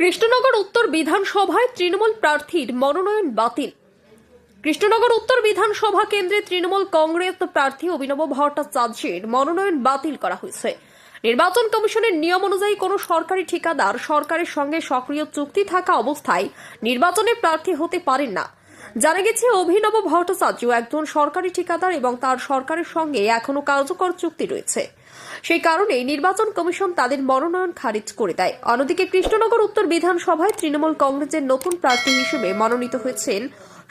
কৃষ্ণনগর উত্তর বিধানসভায় তৃণমূল প্রার্থীর মনোনয়ন বাতিল। কৃষ্ণনগর উত্তর বিধানসভা কেন্দ্রে তৃণমূল কংগ্রেস প্রার্থী অভিনব ভট্টাচার্যের মনোনয়ন বাতিল করা হয়েছে। নির্বাচন কমিশনের নিয়ম অনুযায়ী কোনো সরকারি ঠিকাদার সরকারের সঙ্গে সক্রিয় চুক্তি থাকা অবস্থায় নির্বাচনে প্রার্থী হতে পারেন না। জানা গেছে, অভিনব ভট্টাচার্য একজন সরকারি ঠিকাদার এবং তার সরকারের সঙ্গে এখনো কার্যকর চুক্তি রয়েছে। সেই কারণে নির্বাচন কমিশন তাদের মনোনয়ন খারিজ করে দেয়। অন্যদিকে কৃষ্ণনগর উত্তর বিধানসভায় তৃণমূল কংগ্রেসের নতুন প্রার্থী হিসেবে মনোনীত হয়েছেন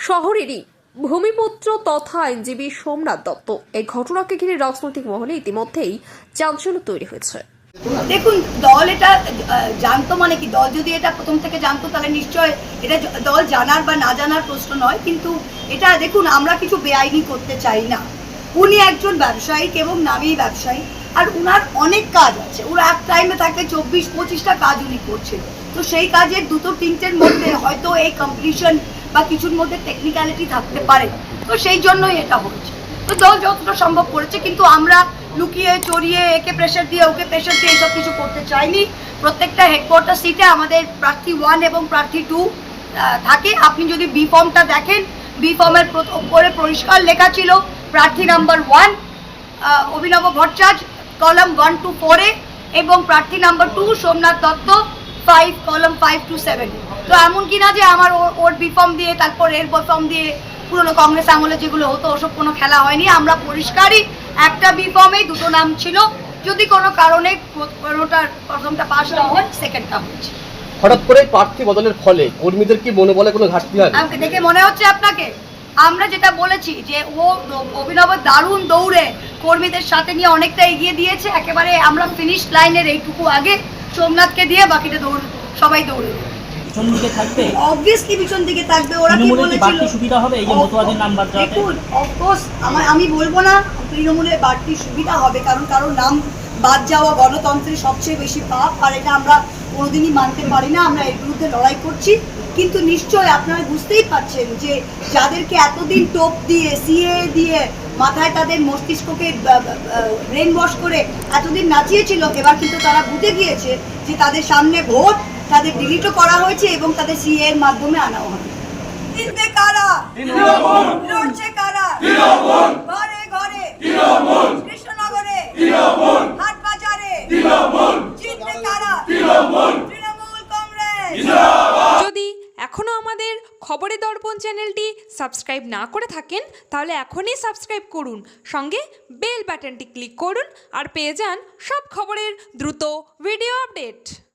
শহরেরই ভূমিপুত্র তথা আইনজীবী সোমনাথ দত্ত। এই ঘটনাকে ঘিরে রাজনৈতিক মহলে ইতিমধ্যেই চাঞ্চল্য তৈরি হয়েছে। দেখুন, দল এটা জানতো, মানে কি, দল যদি এটা প্রথম থেকে জানতো তাহলে নিশ্চয় এটা দল জানার বা না জানার প্রশ্ন নয়। কিন্তু এটা দেখুন, আমরা কিছু বেআইনি করতে চাই না। উনি একজন ব্যবসায়িক এবং নামী ব্যবসায়ী, আর উনার অনেক কাজ আছে। ওরা এক টাইমে থাকে 24-25টা কাজ উনি করছেন। তো সেই কাজের 2-3টের মধ্যে হয়তো এই কমপ্লিশন বা কিছুর মধ্যে টেকনিক্যালিটি থাকতে পারে। তো সেই জন্যই এটা হচ্ছে। তো দল যতটা সম্ভব করেছে, কিন্তু আমরা লুকিয়ে চড়িয়ে একে প্রেশার দিয়ে ওকে প্রেশার দিয়ে এইসব কিছু করতে চাইনি। প্রত্যেকটা হেডকোয়ার্টার সিটে আমাদের প্রার্থী 1 এবং প্রার্থী 2 থাকে। আপনি যদি বি ফর্মটা দেখেন, বি ফর্মের উপরে পরিষ্কার লেখা ছিল প্রার্থী নাম্বার 1 অভিনব ভট্টাচার্য কলম 1 to 4 এবং প্রার্থী নাম্বার 2 সোমনাথ দত্ত 5 কলম 5 to 7। তো এমন কি না যে আমার ওর বি ফর্ম দিয়ে তারপর এর বি ফর্ম দিয়ে পুরনো কংগ্রেস আমলে যেগুলো হতো ওসব কোনো খেলা হয়নি। আমরা পরিষ্কারই একটা বি ফর্মেই 2টো নাম ছিল। যদি কোনো কারণে প্রথমটা পাস না হয়, সেকেন্ডটা হচ্ছে। হঠাৎ করে প্রার্থী বদলের ফলে কর্মীদের কি মনোবলে কোনো ঘাটতি হয়? আমাকে দেখে মনে হচ্ছে আপনাকে, আমরা যেটা বলেছি যে ও অভিনব দারুণ দৌড়ে কর্মীদের সাথে নিয়ে অনেকটা এগিয়ে দিয়েছে। একেবারে আমরা ফিনিশ লাইনের এইটুকু আগে সোমনাথকে দিয়ে বাকিটা সবাই দৌড়ে পিছন দিকে থাকবে, অবভিয়াসলি পিছন দিকে থাকবে। ওরা কি বলেছিল সুবিধা হবে এই যে মতবাদের নাম বাদ যাবে? দেখুন, অফকোর্স আমি বলবো না তৃণমূলের বাড়তি সুবিধা হবে, কারণ কারোর নাম বাদ যাওয়া গণতন্ত্রের সবচেয়ে বেশি পাপ, আর এটা আমরা কোনোদিনই মানতে পারি না। আমরা এর বিরুদ্ধে লড়াই করছি। কিন্তু নিশ্চয় আপনারা বুঝতেই পারছেন যে যাদেরকে এতদিন টোপ দিয়ে সিএ দিয়ে মাথায় তাদের মস্তিষ্ককে ব্রেন ওয়াশ করে এতদিন নাচিয়েছিল, এবার কিন্তু তারা বুঝে গিয়েছে যে তাদের সামনে ভোট, তাদের ডিলিটও করা হয়েছে এবং তাদের সিএ এর মাধ্যমে আনাও হবে। জিতবে কারা? লড়ছে কারা? ঘরে ঘরে, কৃষ্ণনগরে, হাট বাজারে, জিতবে কারা? তৃণমূল কংগ্রেস। যদি এখনও আমাদের খবরের দর্পণ চ্যানেলটি সাবস্ক্রাইব না করে থাকেন তাহলে এখনই সাবস্ক্রাইব করুন, সঙ্গে বেল বাটনটি ক্লিক করুন আর পেয়ে যান সব খবরের দ্রুত ভিডিও আপডেট।